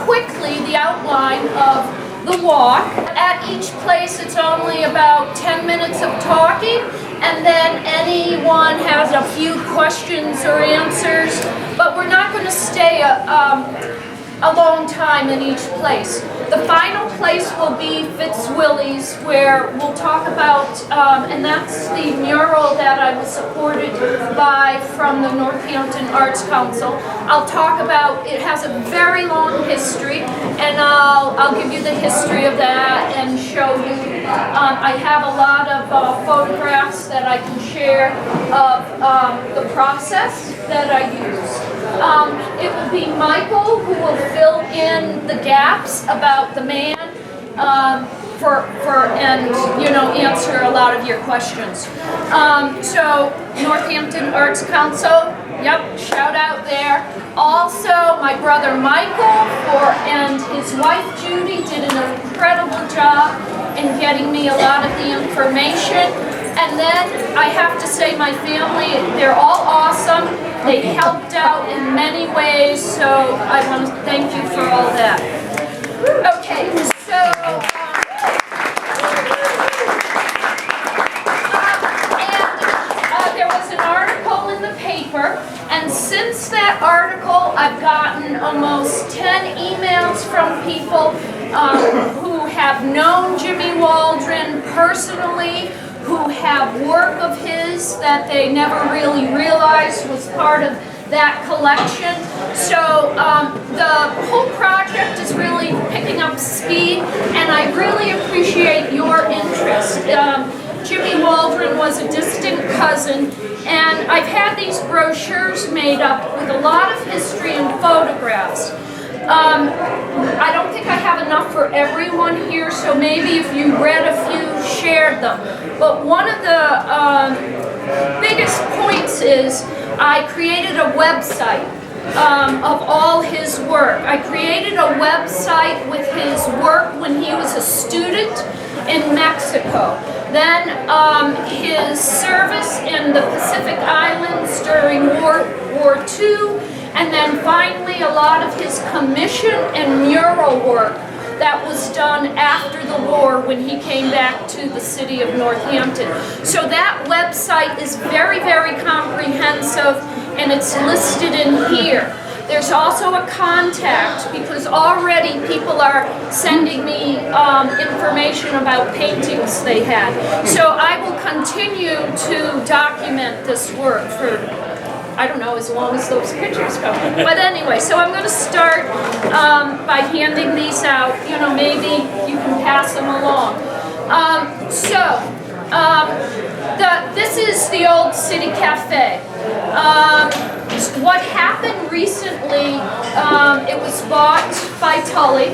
Quickly the outline of the walk. At each place it's only about 10 minutes of talking, and then anyone has a few questions or answers, but we're not going to stay a long time in each place. The final place will be Fitzwilly's, where we'll talk about, and that's the mural that I was supported by from the Northampton Arts Council. I'll talk about, it has a very long history, and I'll give you the history of that and show you. I have a lot of photographs that I can share of the process that I use. It will be Michael who will fill in the gaps about the man and answer a lot of your questions. So Northampton Arts Council, yep, shout out there. Also my brother Michael and his wife Judy did an incredible job in getting me a lot of the information. And then I have to say my family, they're all awesome. They helped out in many ways, so I want to thank you for all that. Okay, so there was an article in the paper, and since that article I've gotten almost 10 emails from people who have known Jimmy Waldron personally, who have work of his that they never really realized was part of that collection. So the whole project is really picking up speed, and I really appreciate your interest. Jimmy Waldron was a distant cousin, and I've had these brochures made up with a lot of history and photographs. I don't think I have enough for everyone here, so maybe if you read a few, shared them. But one of the biggest points is I created a website of all his work. I created a website with his work when he was a student in Mexico. Then his service in the Pacific Islands during World War II. And then finally a lot of his commission and mural work that was done after the war when he came back to the city of Northampton. So that website is very, very comprehensive, and it's listed in here. There's also a contact, because already people are sending me information about paintings they had. So I will continue to document this work for, I don't know, as long as those pictures come. But anyway, so I'm going to start by handing these out. Maybe you can pass them along. This is the old City Cafe. What happened recently, it was bought by Tully.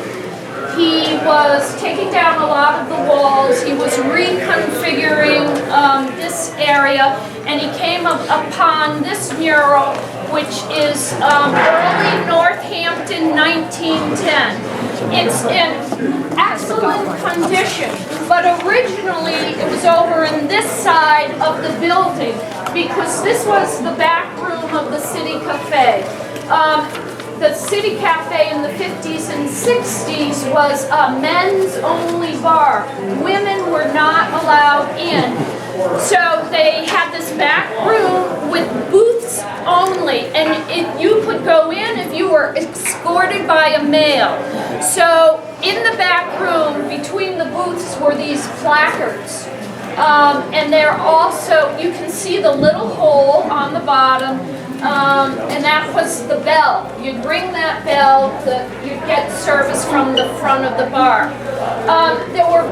He was taking down a lot of the walls. He was reconfiguring this area, and he came upon this mural, which is early Northampton 1910. It's in excellent condition, but originally it was over in this side of the building, because this was the back room of the City Cafe. The City Cafe in the 50s and 60s was a men's only bar. Women were not allowed in. So they had this back room with booths only, and you could go in if you were escorted by a male. So in the back room, between the booths, were these placards. And they're also, you can see the little hole on the bottom, and that was the bell. You'd ring that bell, you'd get service from the front of the bar. There were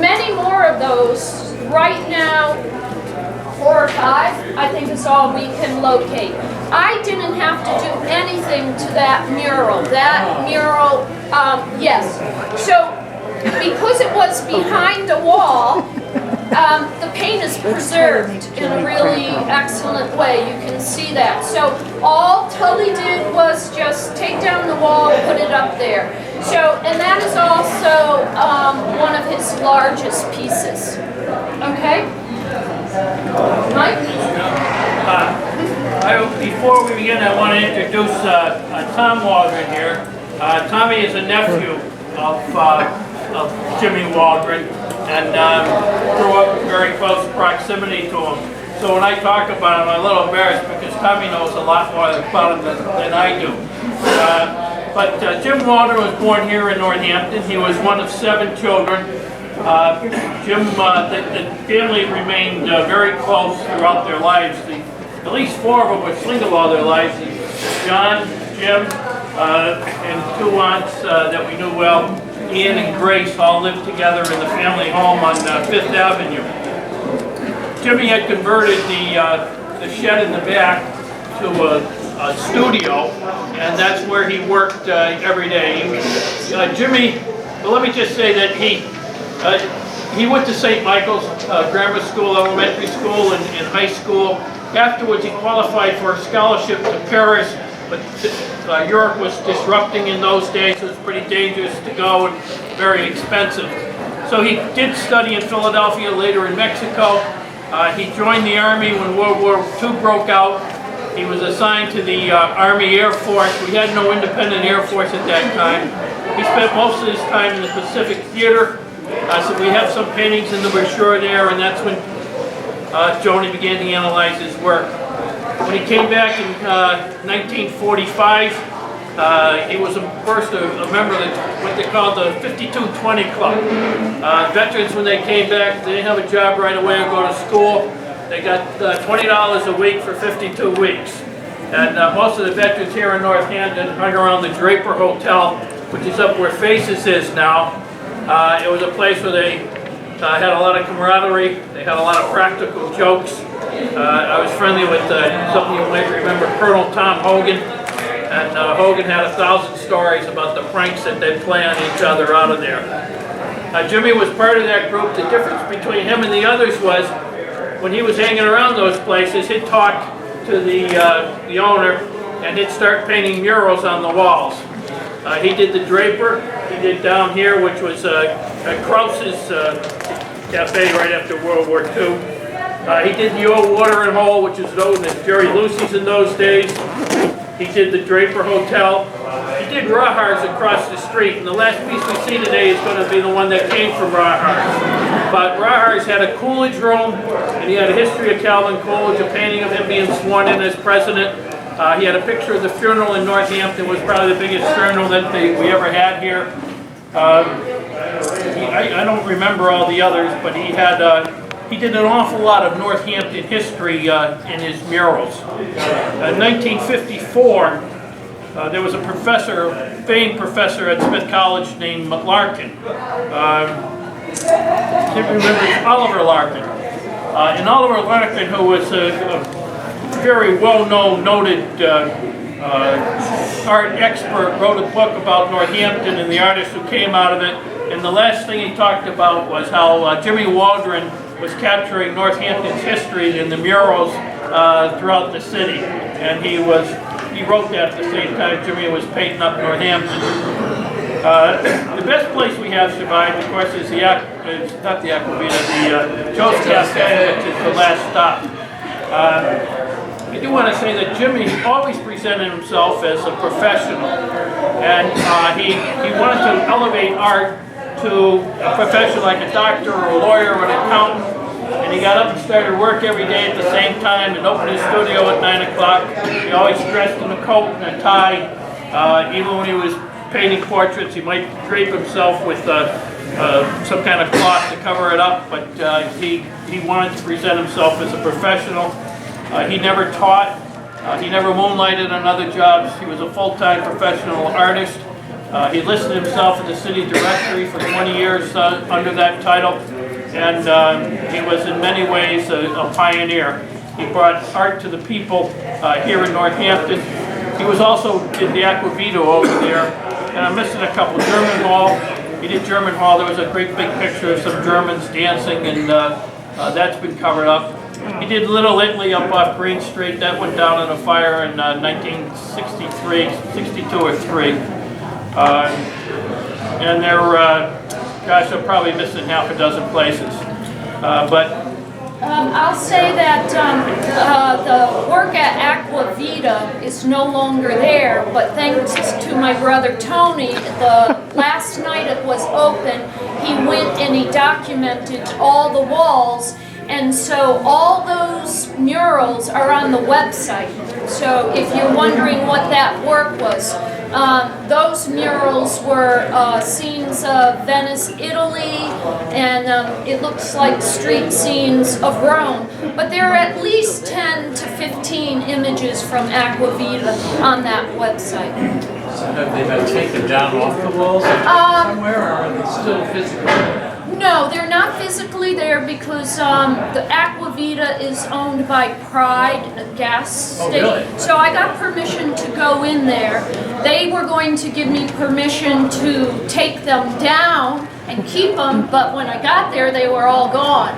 many more of those. Right now, 4 or 5, I think is all we can locate. I didn't have to do anything to that mural. That mural, yes. So, because it was behind a wall, the paint is preserved in a really excellent way. You can see that. So all Tully did was just take down the wall, put it up there. So, and that is also one of his largest pieces. Okay? Mike? Before we begin, I want to introduce Tom Waldron here. Tommy is a nephew of Jimmy Waldron, and grew up in very close proximity to him. So when I talk about him, I'm a little embarrassed because Tommy knows a lot more about him than I do. But Jim Waldron was born here in Northampton. He was one of 7 children. The family remained very close throughout their lives. At least 4 of them were single all their lives. John, Jim, and 2 aunts that we knew well, Ian and Grace, all lived together in the family home on 5th Avenue. Jimmy had converted the shed in the back to a studio, and that's where he worked every day. Jimmy, well, let me just say that he went to St. Michael's Grammar School, elementary school, and high school. Afterwards, he qualified for a scholarship to Paris, but Europe was disrupting in those days. It was pretty dangerous to go and very expensive. So he did study in Philadelphia, later in Mexico. He joined the Army when World War II broke out. He was assigned to the Army Air Force. We had no independent Air Force at that time. He spent most of his time in the Pacific Theater. So we have some paintings in the brochure there, and that's when Joni began to analyze his work. When he came back in 1945, he was first a member of what they called the 5220 Club. Veterans, when they came back, they didn't have a job right away or go to school. They got $20 a week for 52 weeks. And most of the veterans here in Northampton hung around the Draper Hotel, which is up where Faces is now. It was a place where they had a lot of camaraderie. They had a lot of practical jokes. I was friendly with something you might remember, Colonel Tom Hogan. And Hogan had 1,000 stories about the pranks that they'd play on each other out of there. Jimmy was part of that group. The difference between him and the others was when he was hanging around those places, he'd talk to the owner and he'd start painting murals on the walls. He did the Draper. He did down here, which was Krause's cafe right after World War II. He did the old Water and Hole, which is known as Jerry Lucy's in those days. He did the Draper Hotel. He did Rahar's across the street, and the last piece we see today is going to be the one that came from Rahar's. But Rahar's had a Coolidge room, and he had a history of Calvin Coolidge, a painting of him being sworn in as president. He had a picture of the funeral in Northampton. It was probably the biggest funeral that we ever had here. I don't remember all the others, but he did an awful lot of Northampton history in his murals. In 1954, there was a professor, famed professor at Smith College named Larkin. I can't remember, Oliver Larkin. And Oliver Larkin, who was a very well-known, noted art expert, wrote a book about Northampton and the artists who came out of it. And the last thing he talked about was how Jimmy Waldron was capturing Northampton's history in the murals throughout the city. And he wrote that at the same time Jimmy was painting up Northampton. The best place we have survived, of course, is not the Aquavita, the Joe's Cafe, which is the last stop. I do want to say that Jimmy always presented himself as a professional, and he wanted to elevate art to a profession like a doctor or a lawyer or an accountant, and he got up and started work every day at the same time and opened his studio at 9 o'clock. He always dressed in a coat and a tie. Even when he was painting portraits, he might drape himself with some kind of cloth to cover it up, but he wanted to present himself as a professional. He never taught. He never moonlighted on other jobs. He was a full-time professional artist. He listed himself in the city directory for 20 years under that title, and he was in many ways a pioneer. He brought art to the people here in Northampton. He was also in the Aquavita over there, and I'm missing a couple. German Hall. He did German Hall. There was a great big picture of some Germans dancing, and That's been covered up. He did Little Italy up off Green Street. That went down in a fire in 1963, 62 or 3. And they're, gosh, they're probably missing half a dozen places. I'll say that the work at Aqua Vita is no longer there, but thanks to my brother Tony, the last night it was open, he went and he documented all the walls, and so all those murals are on the website. So if you're wondering what that work was, those murals were scenes of Venice, Italy, and it looks like street scenes of Rome. But there are at least 10 to 15 images from Aqua Vita on that website. So have they been taken down off the walls somewhere, or are they still physically? No, they're not physically there because the Aqua Vita is owned by Pride Gas Station. Oh, really? So I got permission to go in there. They were going to give me permission to take them down and keep them, but when I got there, they were all gone.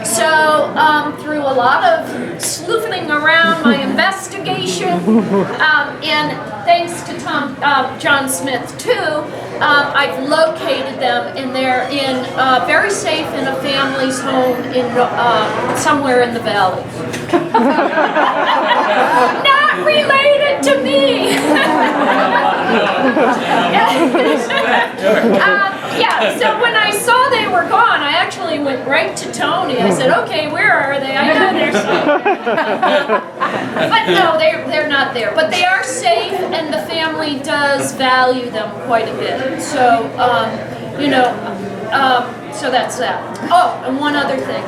So through a lot of sleuthing around my investigation, and thanks to John Smith too, I've located them, and they're in very safe in a family's home in somewhere in the valley. Not related to me. Yeah, so when I saw they were gone, I actually went right to Tony. I said, okay, where are they? I know they're safe. But no, they're not there. But they are safe, and the family does value them quite a bit. So, so that's that. Oh, and one other thing.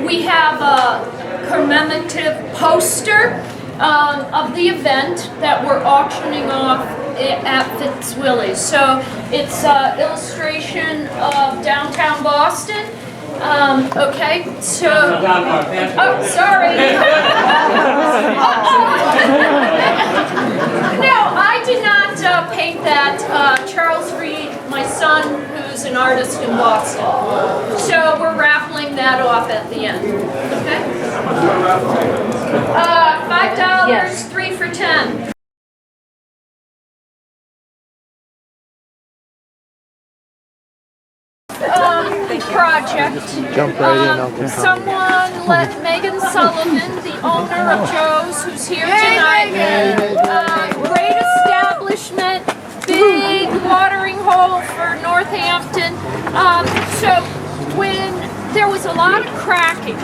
We have a commemorative poster of the event that we're auctioning off at Fitzwillies. So it's an illustration of downtown Boston. Okay, so... Oh, sorry. No, I did not paint that. Charles Reed, my son, who's an artist in Boston. So we're raffling that off at the end. Okay? $5, yes. 3 for 10. Project. Jump right in, someone let Megan Sullivan, the owner of Joe's, who's here tonight, great establishment, big watering hole for Northampton. So when there was a lot of cracking,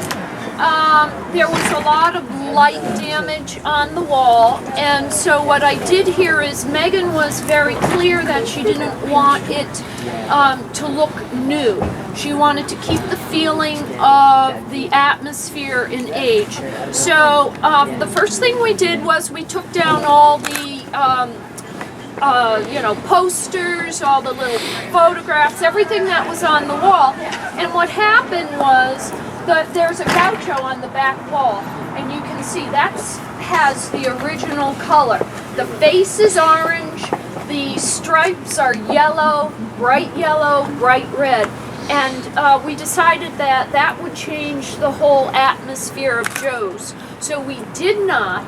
there was a lot of light damage on the wall, and so what I did here is Megan was very clear that she didn't want it to look new. She wanted to keep the feeling of the atmosphere and age. So the first thing we did was we took down all the posters, all the little photographs, everything that was on the wall. And what happened was there's a gaucho on the back wall, and you can see that has the original color. The face is orange, the stripes are yellow, bright red. And we decided that that would change the whole atmosphere of Joe's. So we did not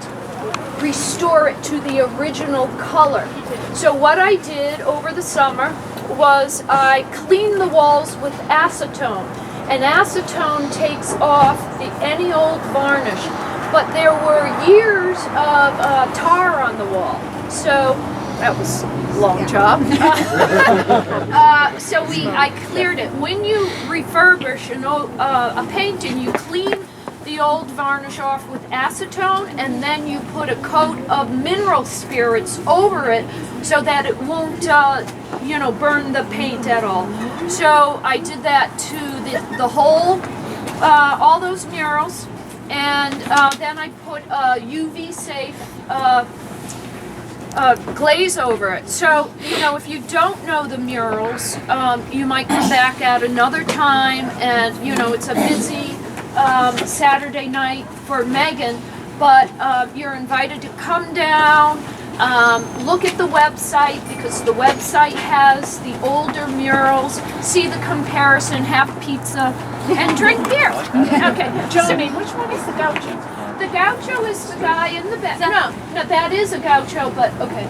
restore it to the original color. So what I did over the summer was I cleaned the walls with acetone. And acetone takes off any old varnish. But there were years of tar on the wall. So that was a long job. So I cleared it. When you refurbish a painting, you clean the old varnish off with acetone, and then you put a coat of mineral spirits over it so that it won't burn the paint at all. So I did that to the whole, all those murals, and then I put a UV safe glaze over it. So, if you don't know the murals, you might come back at another time, and, it's a busy Saturday night for Megan, but you're invited to come down, Look at the website, because the website has the older murals. See the comparison, have pizza, and drink beer. Okay, Johnny, which one is the gaucho? the gaucho is the guy in the back. No, that is a gaucho, but okay.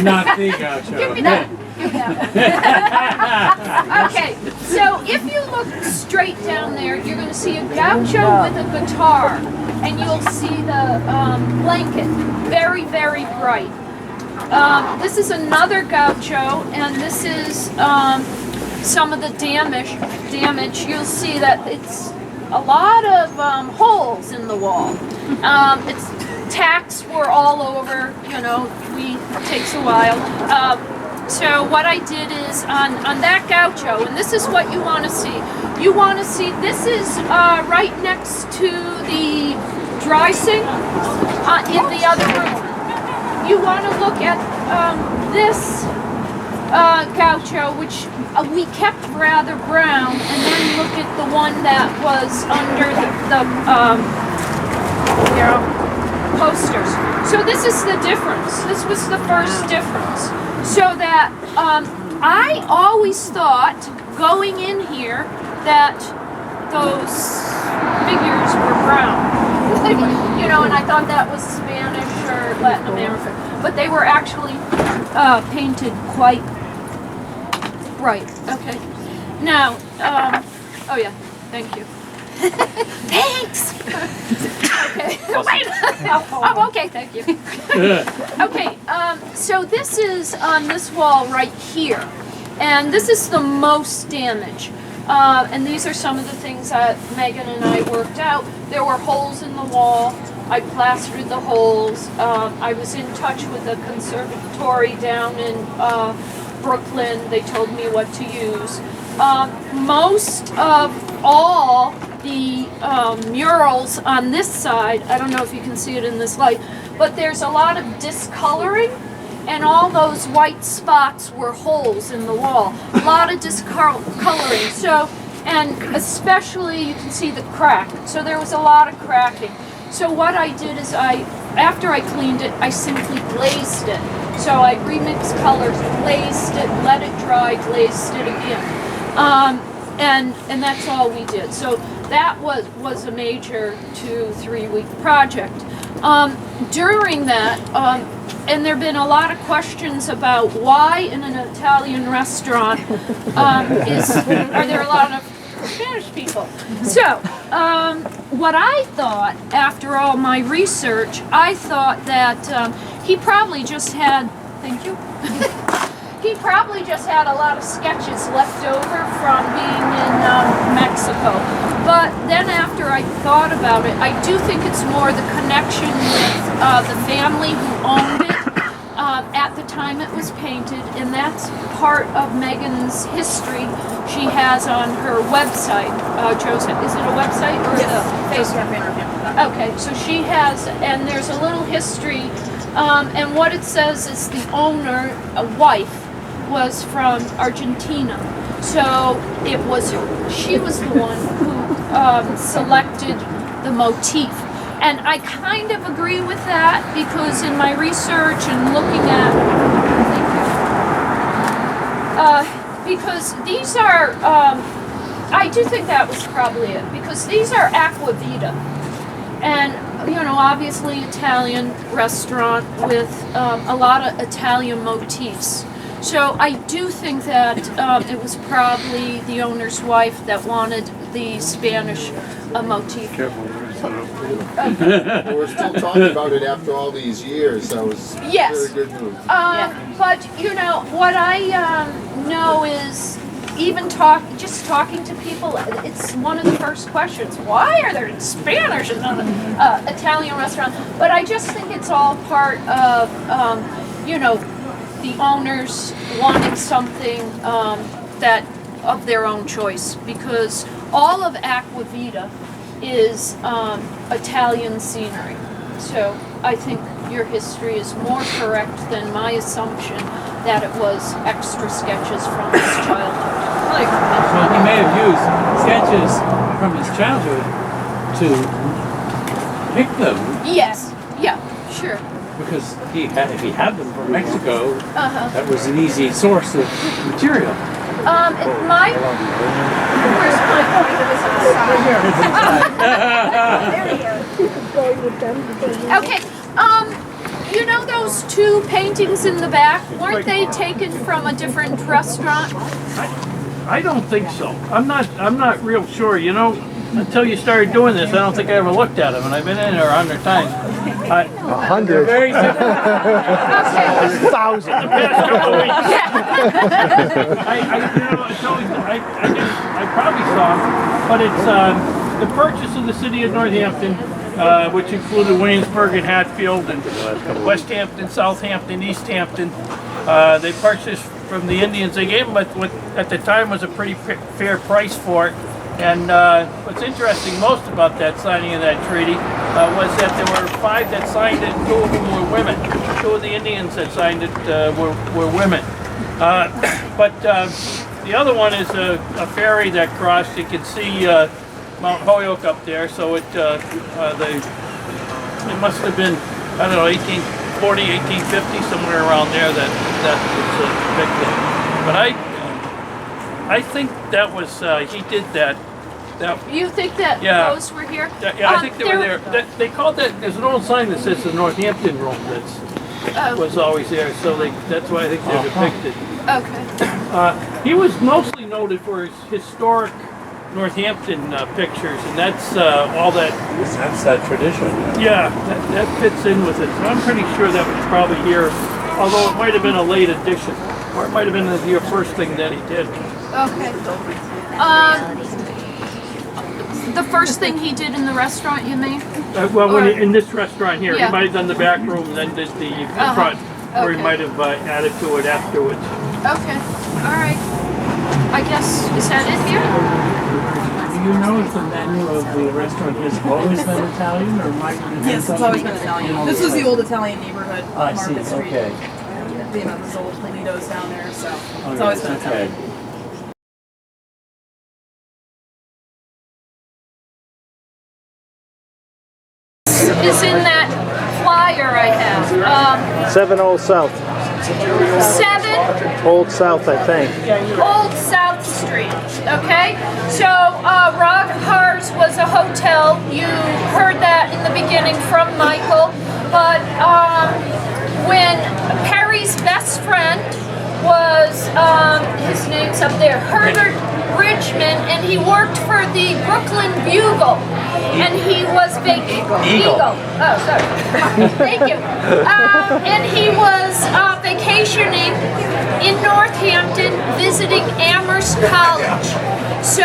Not the gaucho. Give me that. Give me that. Okay, so if you look straight down there, you're going to see a gaucho with a guitar, and you'll see the blanket, very, very bright. This is another gaucho, and this is some of the damage. You'll see that it's a lot of holes in the wall. It's tacks were all over. You know, it takes a while. So what I did is on that gaucho, and this is what you want to see. You want to see, this is right next to the dry sink in the other room. You want to look at this gaucho, which we kept rather brown, and then look at the one that was under the posters. So this is the difference. This was the first difference. So that I always thought going in here that those figures were brown. You know, and I thought that was Spanish or Latin American, but they were actually painted quite bright. Okay. Now, oh yeah, thank you. Thanks. Okay. Wait. Oh, okay. Thank you. Okay. So this is on this wall right here, and this is the most damage. And these are some of the things that Megan and I worked out. There were holes in the wall. I plastered the holes. I was in touch with a conservatory down in Brooklyn. They told me what to use. Most of all the murals on this side, I don't know if you can see it in this light, but there's a lot of discoloring, and all those white spots were holes in the wall. A lot of discoloring. So, and especially you can see the crack. So there was a lot of cracking. So what I did is after I cleaned it, I simply glazed it. So I remixed colors, glazed it, let it dry, glazed it again. And that's all we did. So that was a major 2-3 week project. During that, and there have been a lot of questions about why in an Italian restaurant are there a lot of Spanish people. So what I thought after all my research, I thought that he probably just had, thank you, he probably just had a lot of sketches left over from being in Mexico. But then after I thought about it, I do think it's more the connection with the family who owned it at the time it was painted, and that's part of Megan's history she has on her website. Joseph, is it a website or Yes. a Facebook? Okay, so she has, and there's a little history, and what it says is the owner, a wife, was from Argentina. So she was the one who selected the motif. And I kind of agree with that, because in my research and looking at, because these are, I do think that was probably it, because these are aqua vita. And, you know, obviously Italian restaurant with a lot of Italian motifs. So I do think that it was probably the owner's wife that wanted the Spanish motif. We're still talking about it after all these years, so it's Yes. a very good move. But, you know, what I know is, even talking to people, it's one of the first questions. Why are there Spanish in an Italian restaurant? But I just think it's all part of, you know, the owners wanting something that of their own choice, because all of Aqua Vita is Italian scenery. So I think your history is more correct than my assumption that it was extra sketches from his childhood. Well, he may have used sketches from his childhood to pick them, Yes, yeah, sure. because if he had them from Mexico, Uh-huh. that was an easy source of material. It might. Where's my? Okay. You know those two paintings in the back? Weren't they taken from a different restaurant? I don't think so. I'm not real sure. You know, until you started doing this, I don't think I ever looked at them, and I've been in there 100 times. 100. Very simple. Okay. Thousand. The past couple of weeks. You know, it's always, I probably saw them, but it's the purchase of the city of Northampton, which included Williamsburg and Hatfield and West Hampton, Southampton, East Hampton. They purchased from the Indians. They gave them what at the time was a pretty fair price for it. And what's interesting most about that signing of that treaty was that there were 5 that signed it, 2 of them were women. 2 of the Indians that signed it were women. But the other one is a ferry that crossed. You can see Mount Holyoke up there, so it must have been, I don't know, 1840, 1850, somewhere around there that was depicted. But I think that was he did that. You think that Yeah. those were here? Yeah, I think they were there. They called that. There's an old sign that says the Northampton Room was always there, so that's why I think they're depicted. Okay. He was mostly noted for his historic Northampton pictures, and that's all that. That's that tradition. Yeah, that fits in with it. So I'm pretty sure that was probably here, although it might have been a late addition, or it might have been the first thing that he did. Okay. The first thing he did in the restaurant, you mean? In this restaurant here, Yeah. he might have done the back room, and then did the front, or he Okay. might have added to it afterwards. Okay. All right. I guess, is that it here? Do you know if the menu of the restaurant has always been Italian, or might it have been Yes, it's always been Italian. This was the old Italian neighborhood, I Market see, Street. okay. You know, there's old Toledo's down there, so it's always been Italian. Okay. Is in that flyer I have. 7 Old South. 7 Old South, I think. Old South Street. Okay? So, Roghars was a hotel. You heard that in the beginning from Michael. But when Perry's best friend was, his name's up there, Herbert Bridgman, and he worked for the Brooklyn Bugle. And he was Eagle. Oh, sorry. Thank you. And he was vacationing in Northampton, visiting Amherst College. So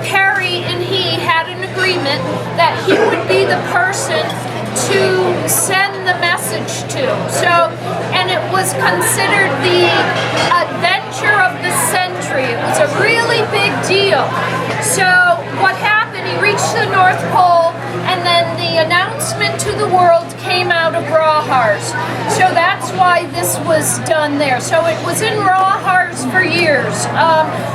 Perry and he had an agreement that he would be the person to send the message to. So, and it was considered the adventure of the century. It was a really big deal. So what happened, he reached the North Pole, and then the announcement to the world came out of Rawhars. So that's why this was done there. So it was in Rawhars for years.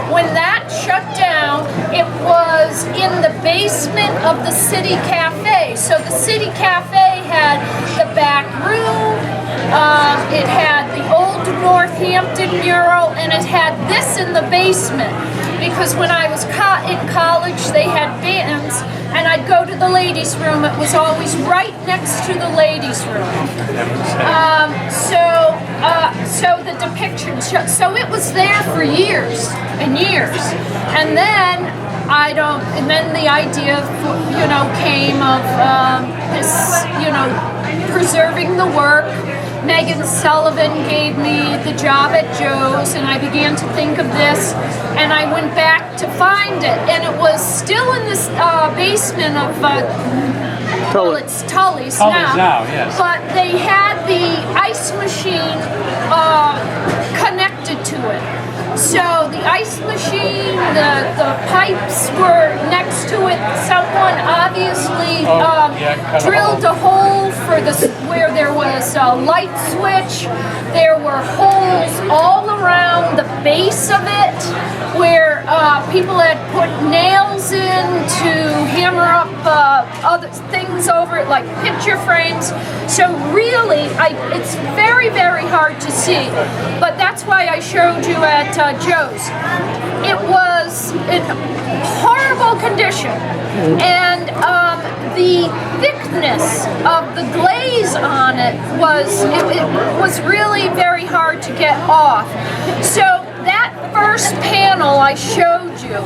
When that shut down, it was in the basement of the City Cafe. So the City Cafe had the back room, it had the old Northampton mural, and it had this in the basement. Because when I was in college, they had bands, and I'd go to the ladies' room. It was always right next to the ladies' room. So the depiction, so it was there for years and years, and then and then the idea, came of this, preserving the work. Megan Sullivan gave me the job at Joe's, and I began to think of this, and I went back to find it, and it was still in this basement of, well, it's Tully's now, yes. but they had the ice machine connected to it. So the ice machine, the pipes were next to it. Someone obviously drilled a hole for where there was a light switch. There were holes all around around the base of it where people had put nails in to hammer up other things over it, like picture frames. So really, it's very, very hard to see. But that's why I showed you at Joe's. It was in horrible condition, and the thickness of the glaze on it was really very hard to get off. So that first panel I showed you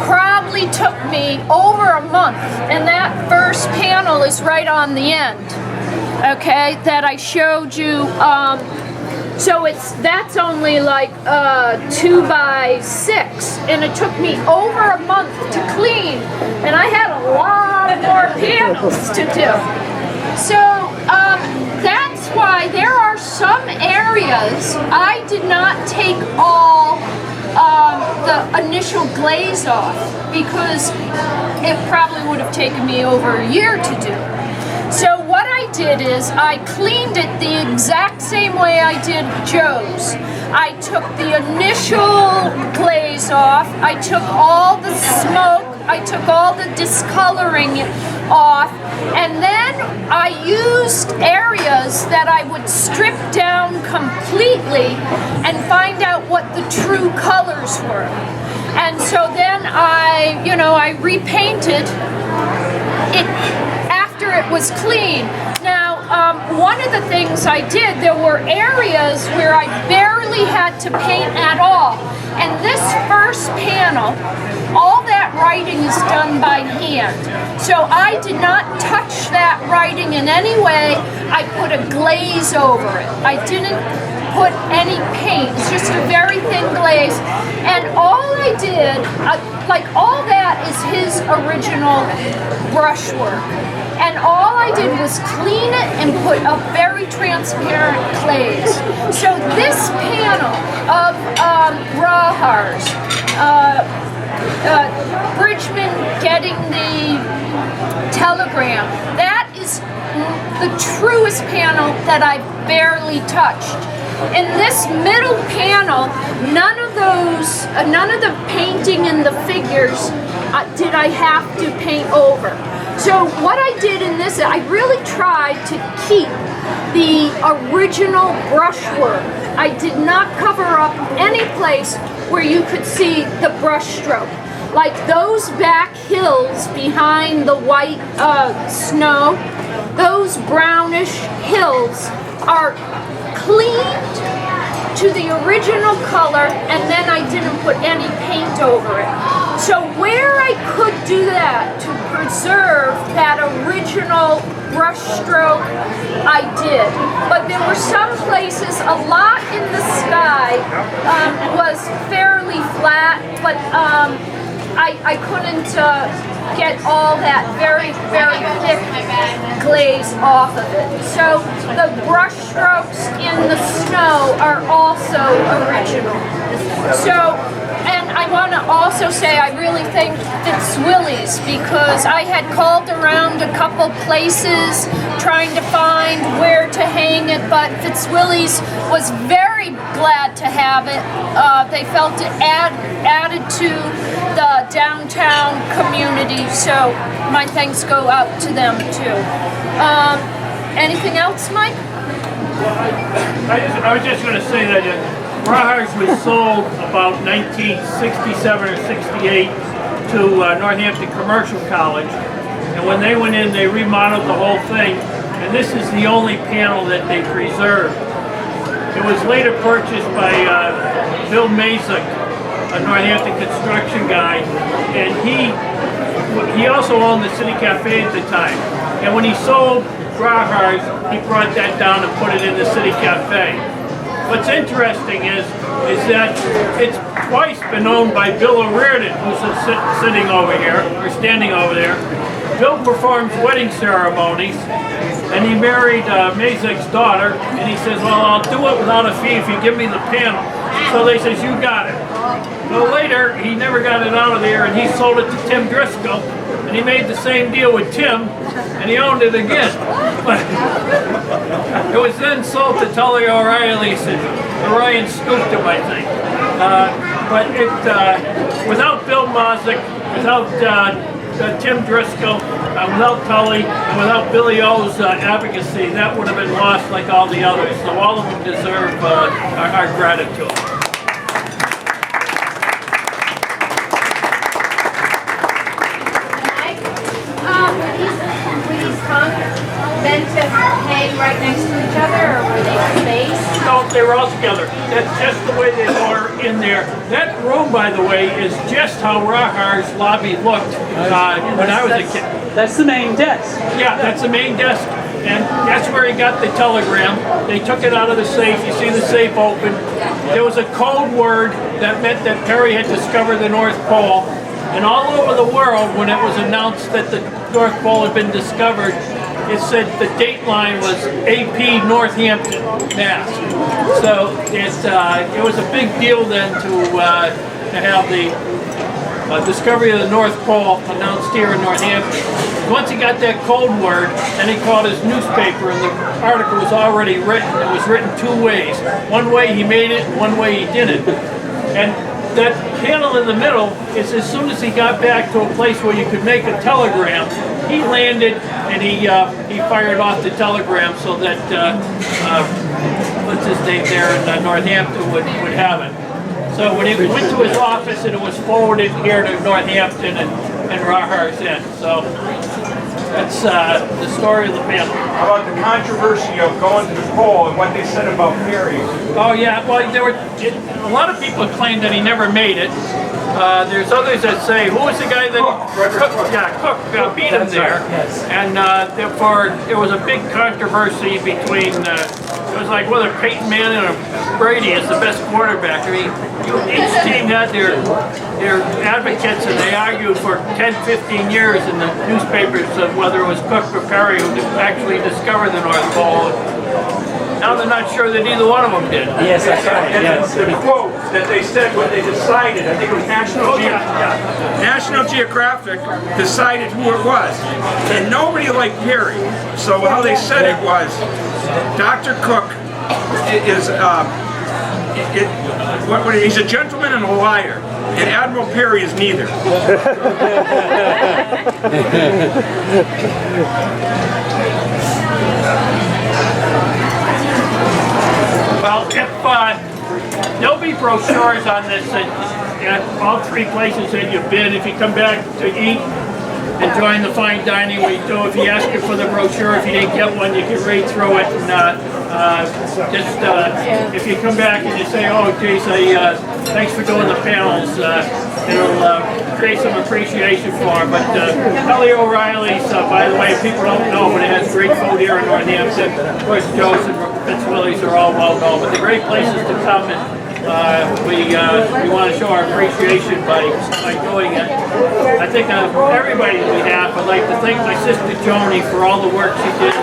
probably took me over a month, and that first panel is right on the end, okay, that I showed you. So that's only like 2 by 6, and it took me over a month to clean, and I had a lot more panels to do. So that's why there are some areas I did not take all the initial glaze off, because it probably would have taken me over a year to do. So what I did is I cleaned it the exact same way I did Joe's. I took the initial glaze off, I took all the smoke, I took all the discoloring off, and then I used areas that I would strip down completely and find out what the true colors were. And so then I repainted it after it was clean. Now, one of the things I did, there were areas where I barely had to paint at all. And this first panel, all that writing is done by hand. So I did not touch that writing in any way. I put a glaze over it. I didn't put any paint. It's just a very thin glaze. And all I did, all that is his original brushwork. And all I did was clean it and put a very transparent glaze. So this panel of Rahars, Bridgman getting the telegram, that is the truest panel that I barely touched. In this middle panel, none of the painting in the figures did I have to paint over. So what I did in this, I really tried to keep the original brushwork. I did not cover up any place where you could see the brush stroke. Like those back hills behind the white snow, those brownish hills are cleaned to the original color, and then I didn't put any paint over it. So where I could do that to preserve that original brush stroke, I did. But there were some places, a lot in the sky was fairly flat, but I couldn't get all that very, very thick glaze off of it. So the brush strokes in the snow are also original. So, and I want to also say I really thank Fitzwillies, because I had called around a couple places trying to find where to hang it, but Fitzwillies was very glad to have it. They felt it added to the downtown community, so my thanks go out to them too. Anything else, Mike? I was just going to say that Rahars was sold about 1967 or 68 to Northampton Commercial College, and when they went in, they remodeled the whole thing, and this is the only panel that they preserved. It was later purchased by Bill Mazik, a Northampton construction guy, and he also owned the City Cafe at the time. And when he sold Rahars, he brought that down and put it in the City Cafe. What's interesting is that it's twice been owned by Bill O'Riordan, who's sitting over here, or standing over there. Bill performs wedding ceremonies, and he married Mazik's daughter, and he says, well, I'll do it without a fee if you give me the panel. So they says, you got it. Well, later, he never got it out of there, and he sold it to Tim Driscoll, and he made the same deal with Tim, and he owned it again. But it was then sold to Tully O'Reilly's, and Orion scooped him, I think. But without Bill Mozick, without Tim Driscoll, without Tully, and without Billy O's advocacy, that would have been lost like all the others. So all of them deserve our gratitude. Were these conks meant to hang right next to each other, or were they spaced? No, they were all together. That's just the way they were in there. That room, by the way, is just how Rahar's lobby looked when I was a kid. That's the main desk. Yeah, that's the main desk, and that's where he got the telegram. They took it out of the safe. You see the safe open. There was a code word that meant that Perry had discovered the North Pole. And all over the world, when it was announced that the North Pole had been discovered, it said the date line was AP Northampton, Mass. So it was a big deal then to have the discovery of the North Pole announced here in Northampton. Once he got that code word, then he called his newspaper, and the article was already written. It was written two ways. One way he made it, one way he didn't. And that panel in the middle is as soon as he got back to a place where you could make a telegram, he landed and he fired off the telegram so that what's his name there in Northampton would have it. So when he went to his office, and it was forwarded here to Northampton and Rahar's End. So that's the story of the panel. How about the controversy of going to the pole and what they said about Perry? Oh yeah, well a lot of people claim that he never made it. There's others that say, who was the guy that Cook beat him there, and therefore there was a big controversy between. It was like whether Peyton Manning or Brady is the best quarterback. I mean, each team had their advocates, and they argued for 10, 15 years in the newspapers of whether it was Cook or Perry who actually discovered the North Pole. Now they're not sure that either one of them did. Yes, that's right. Yes. The quote that they said when they decided, I think it was National Geographic decided who it was, and nobody liked Perry. So how they said it was, Dr. Cook is he's a gentleman and a liar, and Admiral Perry is neither. Well, if there'll be brochures on this at all three places that you've been. If you come back to eat, enjoying the fine dining we do. If you ask you for the brochure, if you didn't get one, you can read through it. And if you come back and you say, oh, geez, thanks for doing the panels, it'll create some appreciation for them. But Tully O'Reilly's, by the way, people don't know, but it has great food here in Northampton. Of course, Joe's and Fitzwillies are all well known, but they're great places to come, and we want to show our appreciation by doing it. I think on everybody's behalf, I'd like to thank my sister Joni for all the work she did.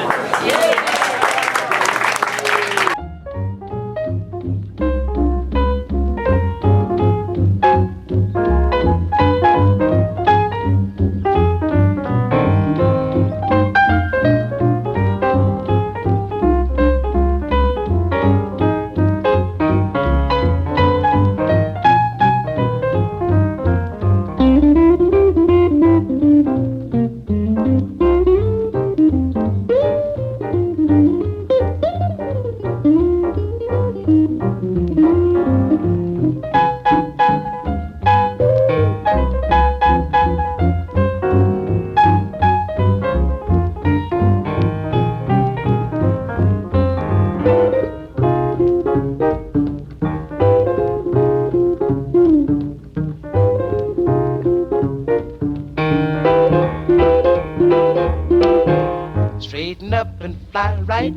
Straighten up and fly right.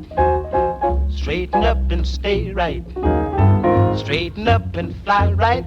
Straighten up and stay right. Straighten up and fly right.